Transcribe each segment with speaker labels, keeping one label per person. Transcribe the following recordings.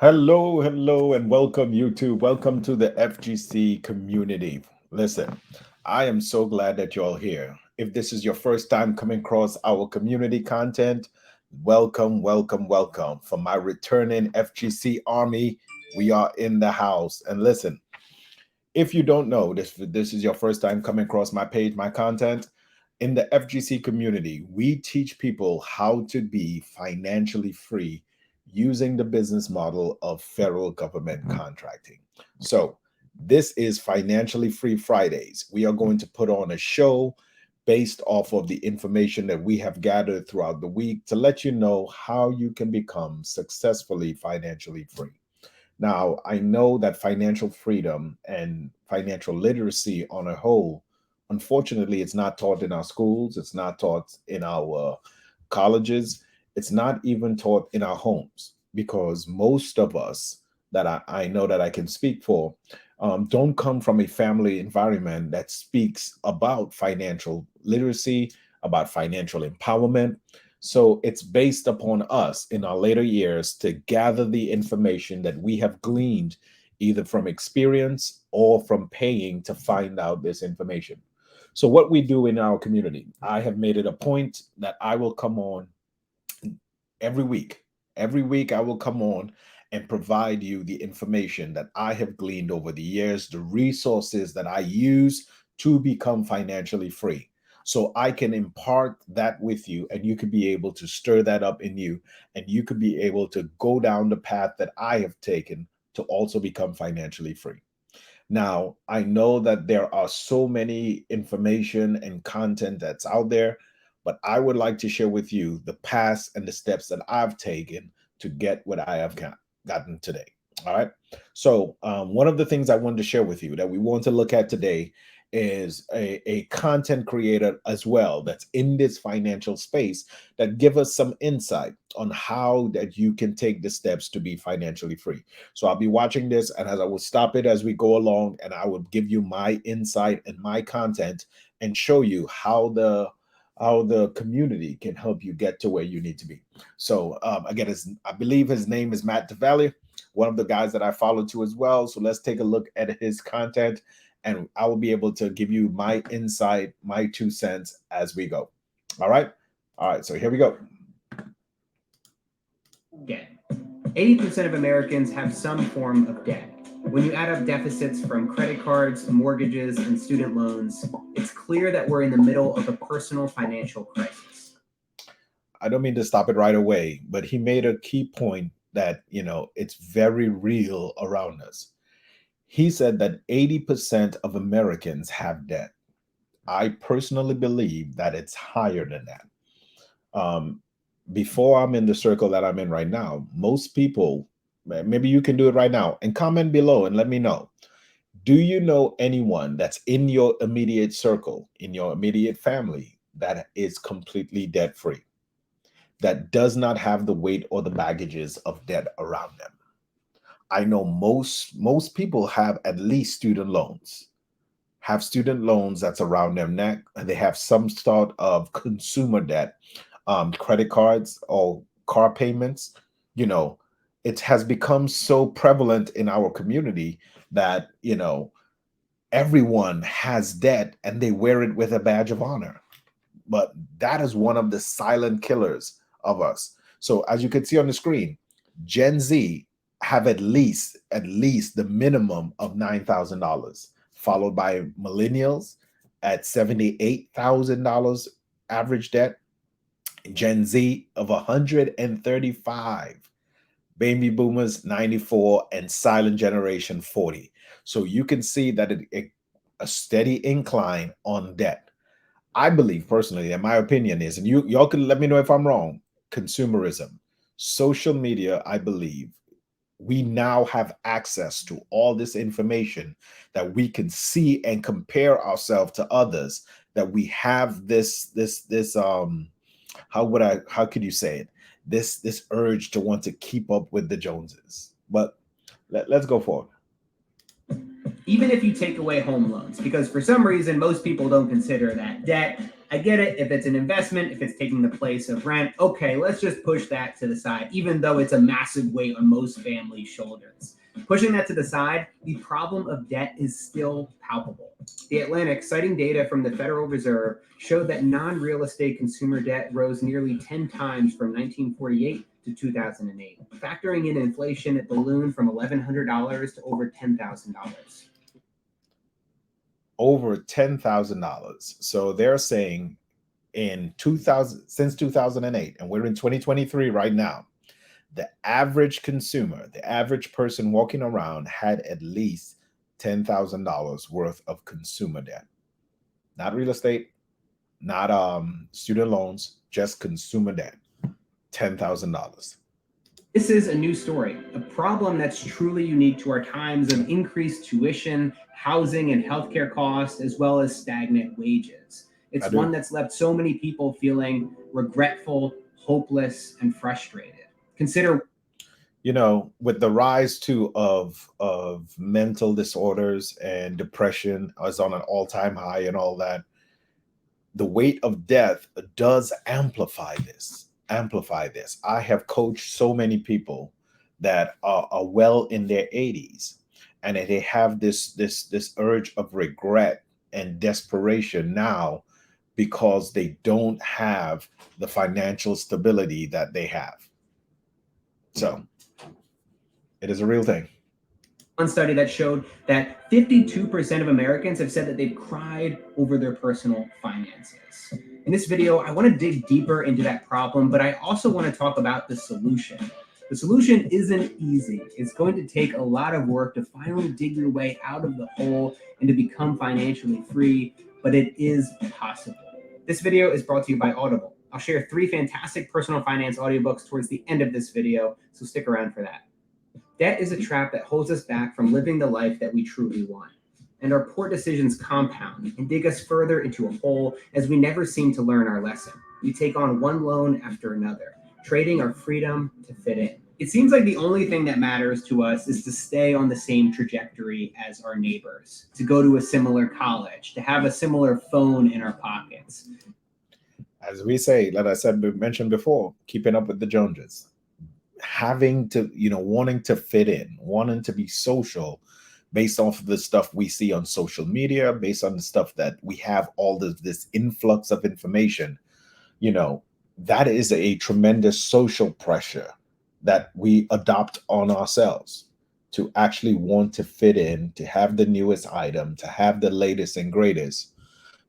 Speaker 1: Hello, and welcome, YouTube. Welcome to the FGC community. Listen, I am so glad that you're all here. If this is your first time coming across our community content, welcome. For my returning FGC army, we are in the house. And listen, if you don't know, this is your first time coming across my page, my content. In the FGC community, we teach people how to be financially free using the business model of federal government contracting. So, this is Financially Free Fridays. We are going to put on a show based off of the information that we have gathered throughout the week to let you know how you can become successfully financially free. Now, I know that financial freedom and financial literacy on a whole, unfortunately, it's not taught in our schools, it's not taught in our colleges, it's not even taught in our homes because most of us that I know that I can speak for don't come from a family environment that speaks about financial literacy, about financial empowerment. So it's based upon us in our later years to gather the information that we have gleaned either from experience or from paying to find out this information. So, what we do in our community, I have made it a point that I will come on every week. Every week, I will come on and provide you the information that I have gleaned over the years, the resources that I use to become financially free. So I can impart that with you, and you could be able to stir that up in you, and you could be able to go down the path that I have taken to also become financially free. Now, I know that there are so many information and content that's out there, but I would like to share with you the past and the steps that I've taken to get what I have gotten today. All right. So, one of the things I wanted to share with you that we want to look at today is a content creator as well that's in this financial space that give us some insight on how that you can take the steps to be financially free. So I'll be watching this, and as I will stop it as we go along, and I will give you my insight and my content and show you how the community can help you get to where you need to be. So again, I believe his name is Matt DeValley, one of the guys that I follow too as well. So let's take a look at his content, and I will be able to give you my insight, my 2 cents as we go. All right. All right. So here we go.
Speaker 2: Debt. 80% of Americans have some form of debt. When you add up deficits from credit cards, mortgages, and student loans, it's clear that we're in the middle of a personal financial crisis.
Speaker 1: I don't mean to stop it right away, but he made a key point that, it's very real around us. He said that 80% of Americans have debt. I personally believe that it's higher than that. Um, Before I'm in the circle that I'm in right now, most people, maybe you can do it right now and comment below and let me know. Do you know anyone that's in your immediate circle, in your immediate family, that is completely debt free, that does not have the weight or the baggages of debt around them? I know most people have at least student loans, have student loans that's around their neck, and they have some sort of consumer debt, credit cards or car payments. You know, it has become so prevalent in our community that, everyone has debt and they wear it with a badge of honor. But that is one of the silent killers of us. So as you can see on the screen, Gen Z have at least the minimum of $9,000, followed by millennials at $78,000 average debt, Gen Z of 135, baby boomers 94, and silent generation 40. So you can see that a steady incline on debt. I believe personally, and my opinion is, and y'all can let me know if I'm wrong, consumerism, social media, I believe we now have access to all this information that we can see and compare ourselves to others, that we have this how could you say it, this urge to want to keep up with the Joneses. But let's go forward.
Speaker 2: Even if you take away home loans, because for some reason most people don't consider that debt, I get it. If it's an investment, if it's taking the place of rent, okay, let's just push that to the side, even though it's a massive weight on most families' shoulders. Pushing that to the side, the problem of debt is still palpable. The Atlantic, citing data from the Federal Reserve, showed that non-real estate consumer debt rose nearly 10 times from 1948 to 2008. Factoring in inflation, it ballooned from $1,100 to over $10,000.
Speaker 1: Over $10,000. So they're saying in 2000, since 2008, and we're in 2023 right now, the average consumer, the average person walking around had at least $10,000 worth of consumer debt. Not real estate, not student loans, just consumer debt. $10,000.
Speaker 2: This is a new story, a problem that's truly unique to our times of increased tuition, housing, and healthcare costs, as well as stagnant wages. It's one that's left so many people feeling regretful, hopeless, and frustrated. Consider,
Speaker 1: you know, with the rise too of mental disorders and depression is on an all-time high and all that, the weight of death does amplify this. I have coached so many people that are well in their 80s, and they have this urge of regret and desperation now because they don't have the financial stability that they have. So it is a real thing.
Speaker 2: one study that showed that 52% of Americans have said that they've cried over their personal finances. In this video, I want to dig deeper into that problem, but I also want to talk about the solution. The solution isn't easy. It's going to take a lot of work to finally dig your way out of the hole and to become financially free, but it is possible. This video is brought to you by Audible. I'll share 3 fantastic personal finance audiobooks towards the end of this video, so stick around for that. Debt is a trap that holds us back from living the life that we truly want. And our poor decisions compound and dig us further into a hole as we never seem to learn our lesson. We take on one loan after another, trading our freedom to fit in. It seems like the only thing that matters to us is to stay on the same trajectory as our neighbors, to go to a similar college, to have a similar phone in our pockets.
Speaker 1: As we say, like I said, mentioned before, keeping up with the Joneses. Having to, wanting to fit in, wanting to be social based off of the stuff we see on social media, based on the stuff that we have all this influx of information, that is a tremendous social pressure that we adopt on ourselves to actually want to fit in, to have the newest item, to have the latest and greatest.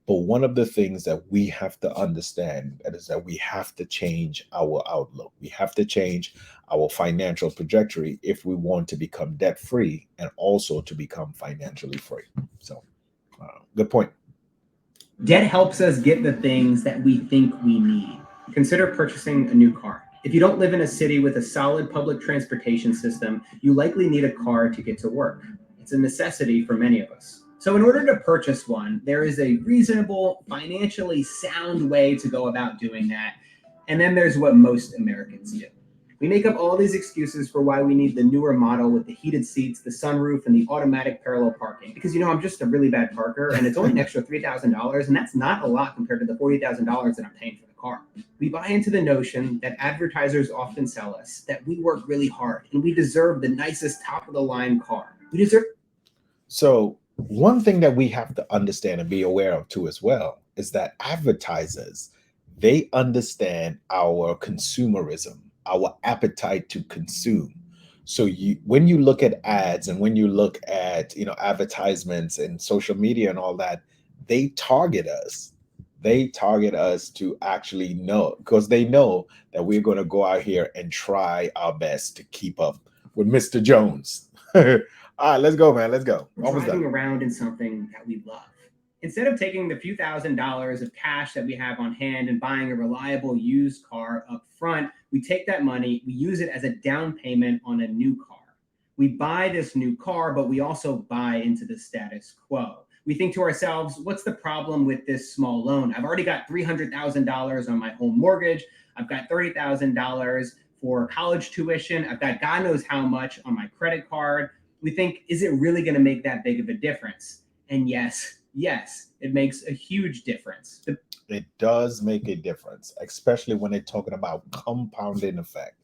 Speaker 1: But one of the things that we have to understand is that we have to change our outlook. We have to change our financial trajectory if we want to become debt-free and also to become financially free. So, good point.
Speaker 2: Debt helps us get the things that we think we need. Consider purchasing a new car. If you don't live in a city with a solid public transportation system, you likely need a car to get to work. It's a necessity for many of us. So in order to purchase one, there is a reasonable, financially sound way to go about doing that. And then there's what most Americans do. We make up all these excuses for why we need the newer model with the heated seats, the sunroof, and the automatic parallel parking. Because, I'm just a really bad parker, and it's only an extra $3,000, and that's not a lot compared to the $40,000 that I'm paying for the car. We buy into the notion that advertisers often sell us that we work really hard, and we deserve the nicest top-of-the-line car.
Speaker 1: So one thing that we have to understand and be aware of too as well is that advertisers, they understand our consumerism, our appetite to consume. So when you look at ads and when you look at advertisements and social media and all that, they target us. They target us to actually know, because they know that we're going to go out here and try our best to keep up with Mr. Jones. All right, let's go, man. Let's go.
Speaker 2: Driving around in something that we love. Instead of taking the few $1,000s of cash that we have on hand and buying a reliable used car up front, we take that money, we use it as a down payment on a new car. We buy this new car, but we also buy into the status quo. We think to ourselves, what's the problem with this small loan? I've already got $300,000 on my home mortgage. I've got $30,000 for college tuition. I've got God knows how much on my credit card. We think, is it really going to make that big of a difference? And yes, Yes, it makes a huge difference.
Speaker 1: It does make a difference, especially when they're talking about compounding effect.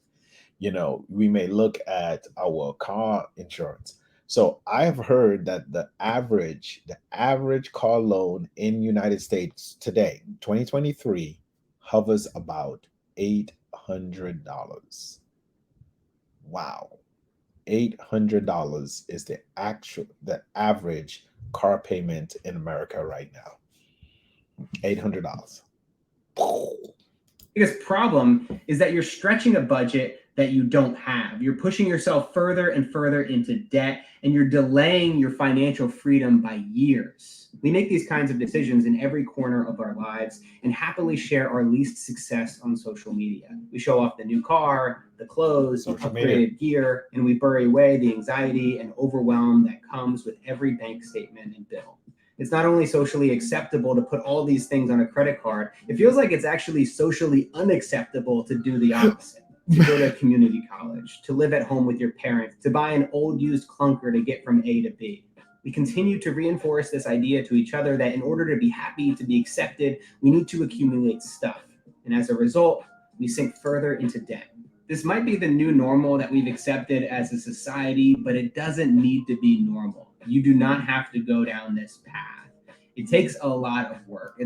Speaker 1: We may look at our car insurance. So I've heard that the average car loan in United States today, 2023, hovers about $800. Wow. $800 is the average car payment in America right now. $800.
Speaker 2: Biggest problem is that you're stretching a budget that you don't have. You're pushing yourself further and further into debt, and you're delaying your financial freedom by years. We make these kinds of decisions in every corner of our lives and happily share our least success on social media. We show off the new car, the clothes, the
Speaker 1: Social media.
Speaker 2: upgraded gear, and we bury away the anxiety and overwhelm that comes with every bank statement and bill. It's not only socially acceptable to put all these things on a credit card, it feels like it's actually socially unacceptable to do the opposite. To go to community college, to live at home with your parents, to buy an old used clunker to get from A to B. We continue to reinforce this idea to each other that in order to be happy, to be accepted, we need to accumulate stuff. And as a result, we sink further into debt. This might be the new normal that we've accepted as a society, but it doesn't need to be normal. You do not have to go down this path. It takes a lot of work.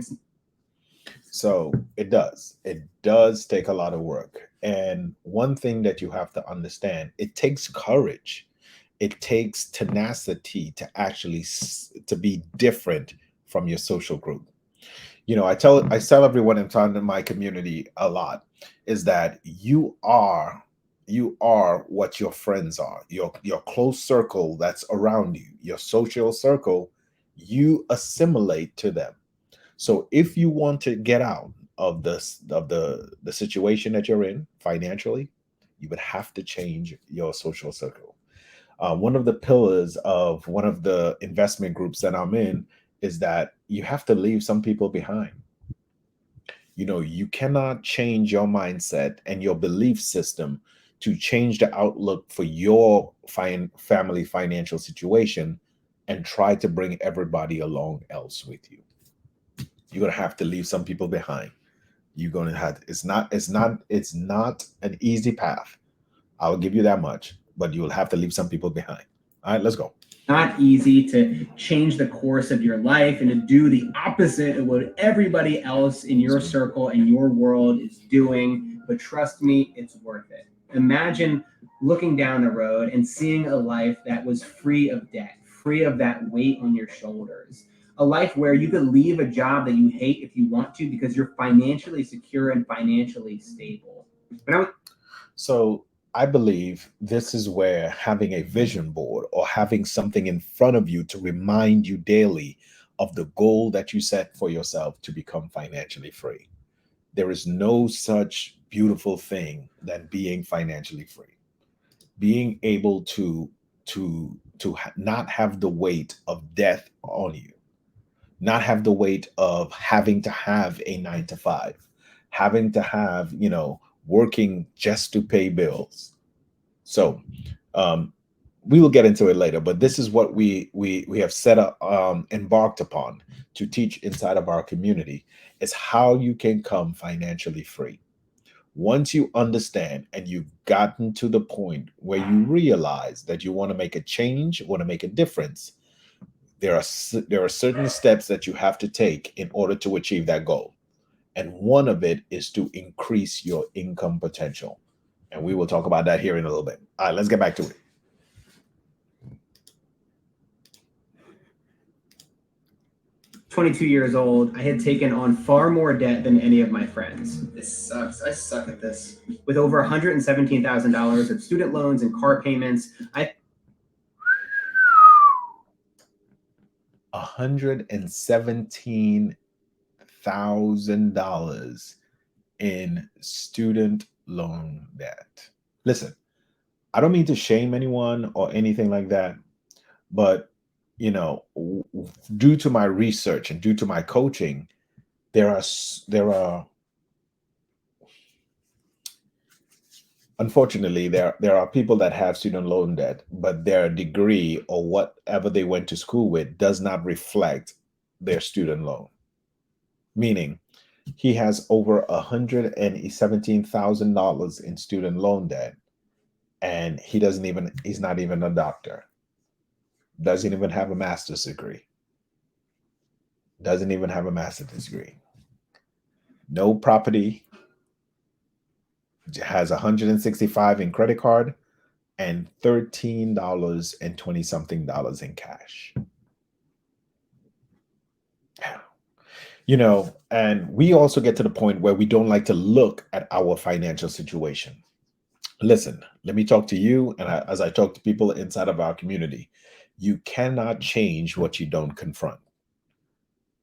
Speaker 1: So it does. It does take a lot of work. And one thing that you have to understand, it takes courage. It takes tenacity to actually to be different from your social group. I tell everyone in my community a lot is that you are what your friends are. Your close circle that's around you, your social circle, you assimilate to them. So if you want to get out of the situation that you're in financially, you would have to change your social circle. One of the pillars of one of the investment groups that I'm in is that you have to leave some people behind. You cannot change your mindset and your belief system to change the outlook for your family financial situation and try to bring everybody along else with you. You're gonna have to leave some people behind. You're gonna have it's not an easy path. I'll give you that much, but you'll have to leave some people behind. All right, let's go.
Speaker 2: Not easy to change the course of your life and to do the opposite of what everybody else in your circle and your world is doing. But trust me, it's worth it. Imagine looking down the road and seeing a life that was free of debt, free of that weight on your shoulders. A life where you could leave a job that you hate if you want to because you're financially secure and financially stable.
Speaker 1: So I believe this is where having a vision board or having something in front of you to remind you daily of the goal that you set for yourself to become financially free. There is no such beautiful thing than being financially free. Being able to not have the weight of death on you, not have the weight of having to have a 9 to 5, having to have, working just to pay bills. So we will get into it later, but this is what we have set up, embarked upon to teach inside of our community is how you can come financially free. Once you understand and you've gotten to the point where you realize that you want to make a change, want to make a difference, there are certain steps that you have to take in order to achieve that goal. And one of it is to increase your income potential. And we will talk about that here in a little bit. All right, let's get back to it.
Speaker 2: 22 years old, I had taken on far more debt than any of my friends. This sucks. I suck at this. With over $117,000 of student loans and car payments,
Speaker 1: $117,000 in student loan debt. Listen, I don't mean to shame anyone or anything like that, but due to my research and due to my coaching, there are unfortunately there are people that have student loan debt, but their degree or whatever they went to school with does not reflect their student loan, meaning he has over $117,000 in student loan debt, and he's not even a doctor, doesn't even have a master's degree, no property, has 165 in credit card and $13 and 20 something dollars in cash. And we also get to the point where we don't like to look at our financial situation. Listen, let me talk to you, and as I talk to people inside of our community, you cannot change what you don't confront.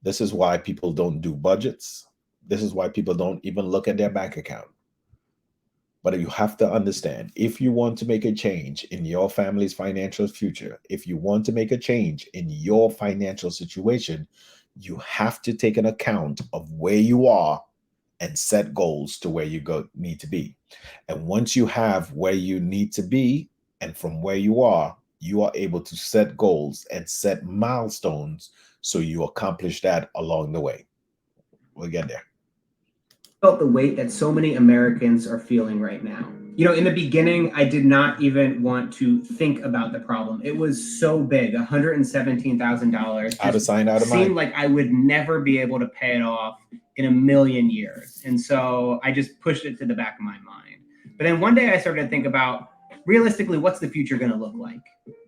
Speaker 1: This is why people don't do budgets. This is why people don't even look at their bank account. But you have to understand, if you want to make a change in your family's financial future, if you want to make a change in your financial situation, you have to take an account of where you are and set goals to where you need to be. And once you have where you need to be and from where you are able to set goals and set milestones so you accomplish that along the way. We'll get there.
Speaker 2: Felt the weight that so many Americans are feeling right now. In the beginning, I did not even want to think about the problem. It was so big, $117,000.
Speaker 1: Out of sight, out of mind.
Speaker 2: Seemed like I would never be able to pay it off in a million years. And so I just pushed it to the back of my mind. But then one day I started to think about, realistically, what's the future going to look like?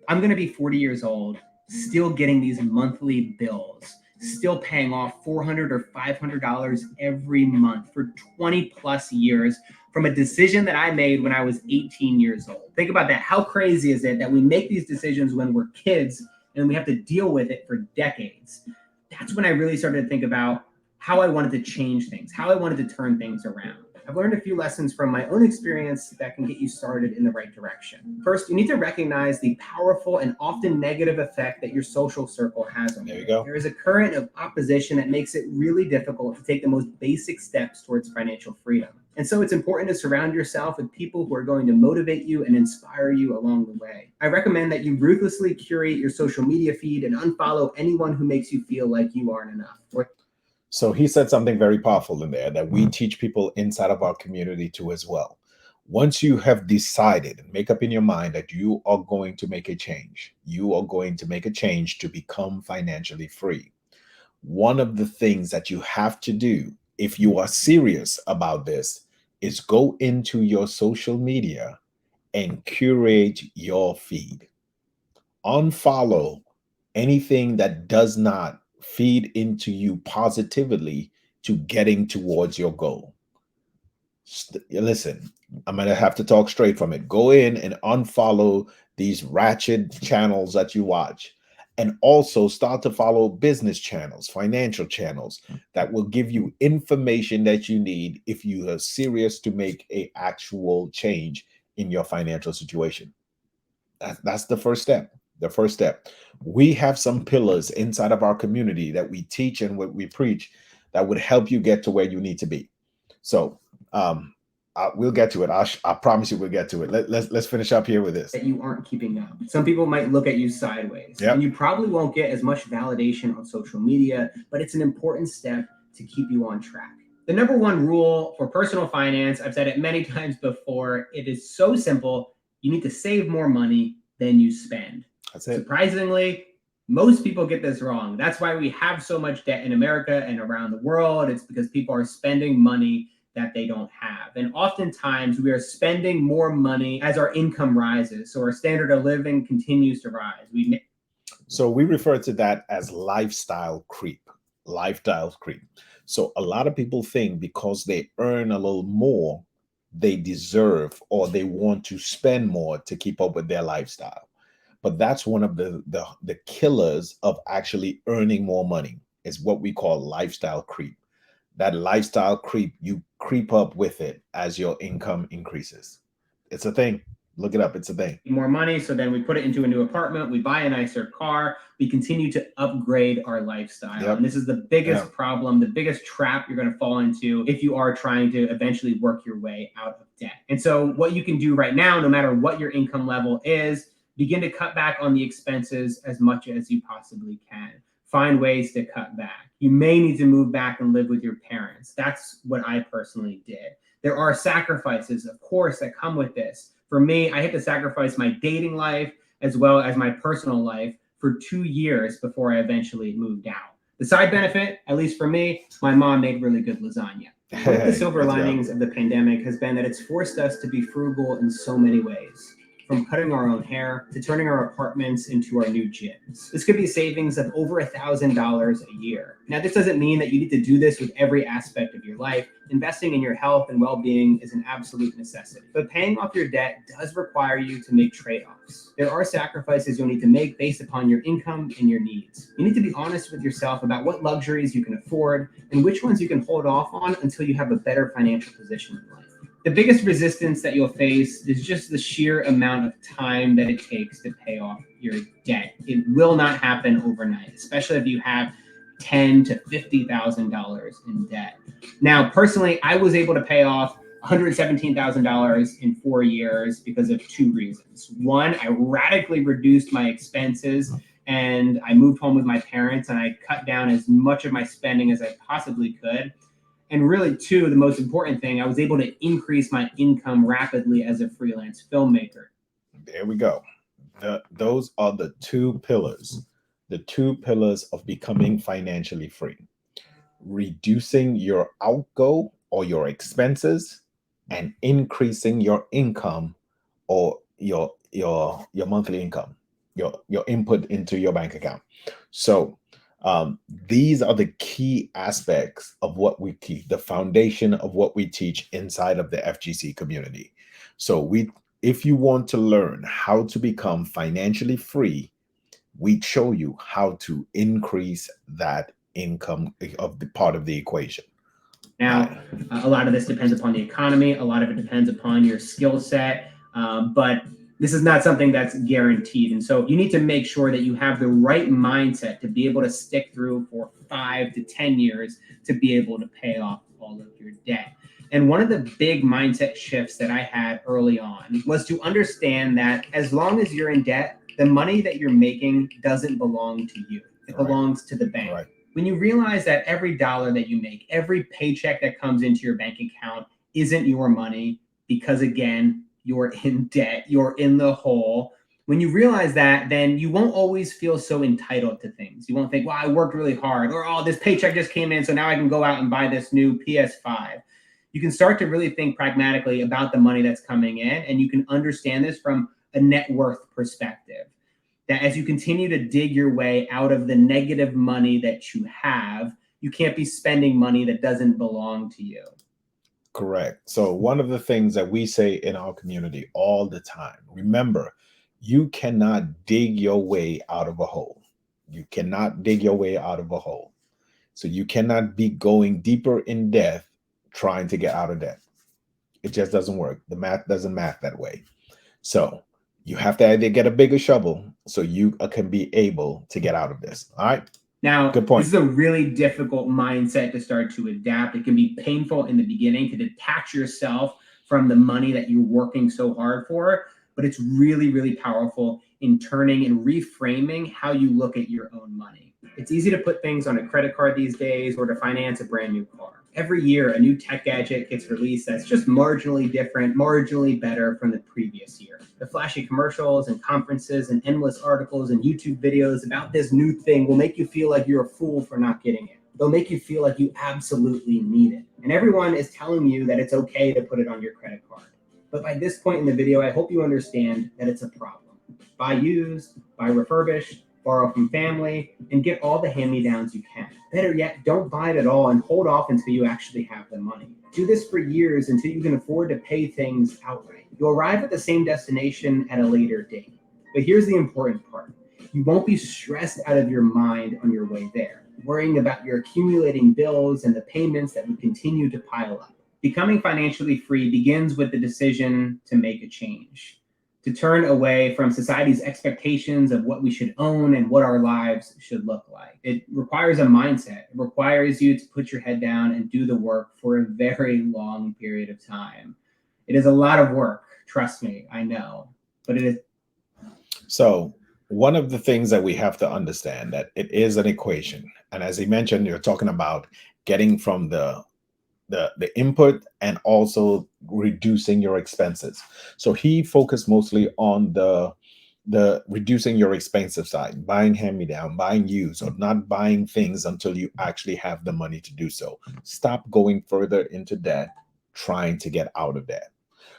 Speaker 2: I'm going to be 40 years old, still getting these monthly bills, still paying off $400 or $500 every month for 20 plus years from a decision that I made when I was 18 years old. Think about that. How crazy is it that we make these decisions when we're kids and we have to deal with it for decades? That's when I really started to think about how I wanted to change things, how I wanted to turn things around. I've learned a few lessons from my own experience that can get you started in the right direction. First, you need to recognize the powerful and often negative effect that your social circle has on you.
Speaker 1: There you go.
Speaker 2: There is a current of opposition that makes it really difficult to take the most basic steps towards financial freedom. And so it's important to surround yourself with people who are going to motivate you and inspire you along the way. I recommend that you ruthlessly curate your social media feed and unfollow anyone who makes you feel like you aren't enough.
Speaker 1: So he said something very powerful in there that we teach people inside of our community too as well. Once you have decided and make up in your mind that you are going to make a change, you are going to make a change to become financially free. One of the things that you have to do, if you are serious about this, is go into your social media and curate your feed. Unfollow anything that does not feed into you positively to getting towards your goal. Listen, I'm going to have to talk straight from it. Go in and unfollow these ratchet channels that you watch, and also start to follow business channels, financial channels that will give you information that you need if you are serious to make an actual change in your financial situation. That's the first step. The first step. We have some pillars inside of our community that we teach and what we preach that would help you get to where you need to be. So we'll get to it. I promise you we'll get to it. Let's finish up here with this.
Speaker 2: That you aren't keeping up. Some people might look at you sideways.
Speaker 1: Yep.
Speaker 2: And you probably won't get as much validation on social media, but it's an important step to keep you on track. The number one rule for personal finance, I've said it many times before, it is so simple. You need to save more money than you spend.
Speaker 1: That's it.
Speaker 2: Surprisingly, most people get this wrong. That's why we have so much debt in America and around the world. It's because people are spending money that they don't have. And oftentimes we are spending more money as our income rises. So our standard of living continues to rise.
Speaker 1: So we refer to that as lifestyle creep. Lifestyle creep. So a lot of people think because they earn a little more, they deserve or they want to spend more to keep up with their lifestyle. But that's one of the killers of actually earning more money, is what we call lifestyle creep. That lifestyle creep, you creep up with it as your income increases. It's a thing. Look it up. It's a thing.
Speaker 2: More money. So then we put it into a new apartment. We buy a nicer car. We continue to upgrade our lifestyle.
Speaker 1: Yep.
Speaker 2: And this is the biggest problem, the biggest trap you're going to fall into if you are trying to eventually work your way out of debt. And so what you can do right now, no matter what your income level is, begin to cut back on the expenses as much as you possibly can. find ways to cut back. You may need to move back and live with your parents. That's what I personally did. There are sacrifices, of course, that come with this. For me, I had to sacrifice my dating life as well as my personal life for 2 years before I eventually moved out. The side benefit, at least for me, my mom made really good lasagna. One of the silver linings of the pandemic has been that it's forced us to be frugal in so many ways, from cutting our own hair to turning our apartments into our new gyms. This could be savings of over $1,000 a year. Now, this doesn't mean that you need to do this with every aspect of your life. Investing in your health and well-being is an absolute necessity. But paying off your debt does require you to make trade-offs. There are sacrifices you'll need to make based upon your income and your needs. You need to be honest with yourself about what luxuries you can afford and which ones you can hold off on until you have a better financial position in life. The biggest resistance that you'll face is just the sheer amount of time that it takes to pay off your debt. It will not happen overnight, especially if you have $10,000 to $50,000 in debt. Now, personally, I was able to pay off $117,000 in 4 years because of 2 reasons. One, I radically reduced my expenses and I moved home with my parents and I cut down as much of my spending as I possibly could. And really, 2, the most important thing, I was able to increase my income rapidly as a freelance filmmaker.
Speaker 1: There we go. Those are the 2 pillars, of becoming financially free. Reducing your outgo or your expenses and increasing your income or your monthly income, your input into your bank account. So these are the key aspects of what we teach, the foundation of what we teach inside of the FGC community. So if you want to learn how to become financially free, we show you how to increase that income of the part of the equation.
Speaker 2: Now, a lot of this depends upon the economy. A lot of it depends upon your skill set, but this is not something that's guaranteed. And so you need to make sure that you have the right mindset to be able to stick through for 5 to 10 years to be able to pay off all of your debt. And one of the big mindset shifts that I had early on was to understand that as long as you're in debt, the money that you're making doesn't belong to you. It belongs to the bank. Right. When you realize that every dollar that you make, every paycheck that comes into your bank account isn't your money because, again, you're in debt, you're in the hole. When you realize that, then you won't always feel so entitled to things. You won't think, well, I worked really hard, or, oh, this paycheck just came in, so now I can go out and buy this new PS5. You can start to really think pragmatically about the money that's coming in, and you can understand this from a net worth perspective. That as you continue to dig your way out of the negative money that you have, you can't be spending money that doesn't belong to you.
Speaker 1: Correct. So one of the things that we say in our community all the time, remember, you cannot dig your way out of a hole. You cannot dig your way out of a hole. So you cannot be going deeper in debt trying to get out of debt. It just doesn't work. The math doesn't math that way. So you have to either get a bigger shovel so you can be able to get out of this. All right.
Speaker 2: Now,
Speaker 1: good point.
Speaker 2: This is a really difficult mindset to start to adapt. It can be painful in the beginning to detach yourself from the money that you're working so hard for, but it's really, really powerful in turning and reframing how you look at your own money. It's easy to put things on a credit card these days or to finance a brand new car. Every year, a new tech gadget gets released that's just marginally different, marginally better from the previous year. The flashy commercials and conferences and endless articles and YouTube videos about this new thing will make you feel like you're a fool for not getting it. They'll make you feel like you absolutely need it. And everyone is telling you that it's okay to put it on your credit card. But by this point in the video, I hope you understand that it's a problem. Buy used, buy refurbished, borrow from family, and get all the hand-me-downs you can. Better yet, don't buy it at all and hold off until you actually have the money. Do this for years until you can afford to pay things outright. You'll arrive at the same destination at a later date. But here's the important part. You won't be stressed out of your mind on your way there, worrying about your accumulating bills and the payments that would continue to pile up. Becoming financially free begins with the decision to make a change, to turn away from society's expectations of what we should own and what our lives should look like. It requires a mindset. It requires you to put your head down and do the work for a very long period of time. It is a lot of work, trust me, I know, but it is.
Speaker 1: So one of the things that we have to understand that it is an equation. And as he mentioned, you're talking about getting from the input and also reducing your expenses. So he focused mostly on the reducing your expensive side, buying hand-me-down, buying used, or not buying things until you actually have the money to do so. Stop going further into debt, trying to get out of debt.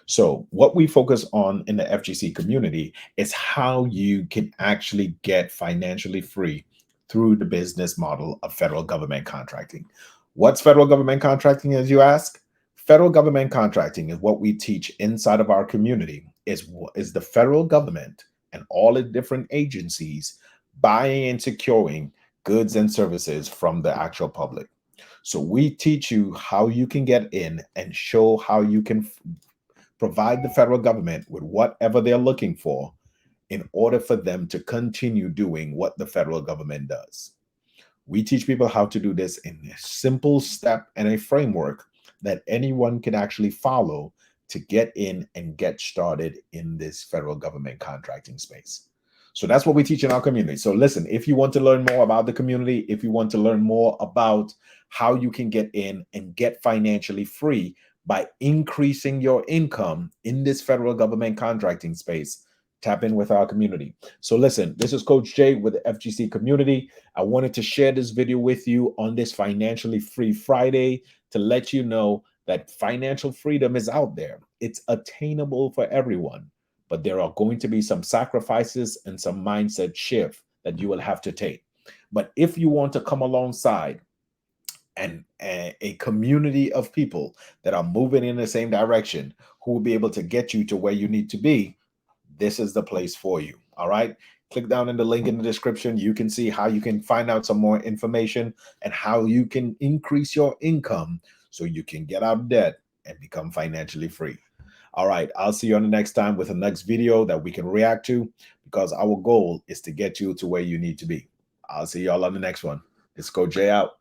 Speaker 1: So, what we focus on in the FGC community is how you can actually get financially free through the business model of federal government contracting. What's federal government contracting, as you ask? Federal government contracting is what we teach inside of our community. Is the federal government and all the different agencies buying and securing goods and services from the actual public. So we teach you how you can get in and show how you can provide the federal government with whatever they're looking for in order for them to continue doing what the federal government does. We teach people how to do this in a simple step and a framework that anyone can actually follow to get in and get started in this federal government contracting space. So that's what we teach in our community. So listen, if you want to learn more about the community, if you want to learn more about how you can get in and get financially free by increasing your income in this federal government contracting space, tap in with our community. So listen, this is Coach Jay with the FGC Community. I wanted to share this video with you on this Financially Free Friday to let you know that financial freedom is out there. It's attainable for everyone, but there are going to be some sacrifices and some mindset shift that you will have to take. But if you want to come alongside and a community of people that are moving in the same direction, who will be able to get you to where you need to be, this is the place for you. All right. Click down in the link in the description. You can see how you can find out some more information and how you can increase your income so you can get out of debt and become financially free. All right. I'll see you on the next time with the next video that we can react to, because our goal is to get you to where you need to be. I'll see y'all on the next one. It's Coach Jay out.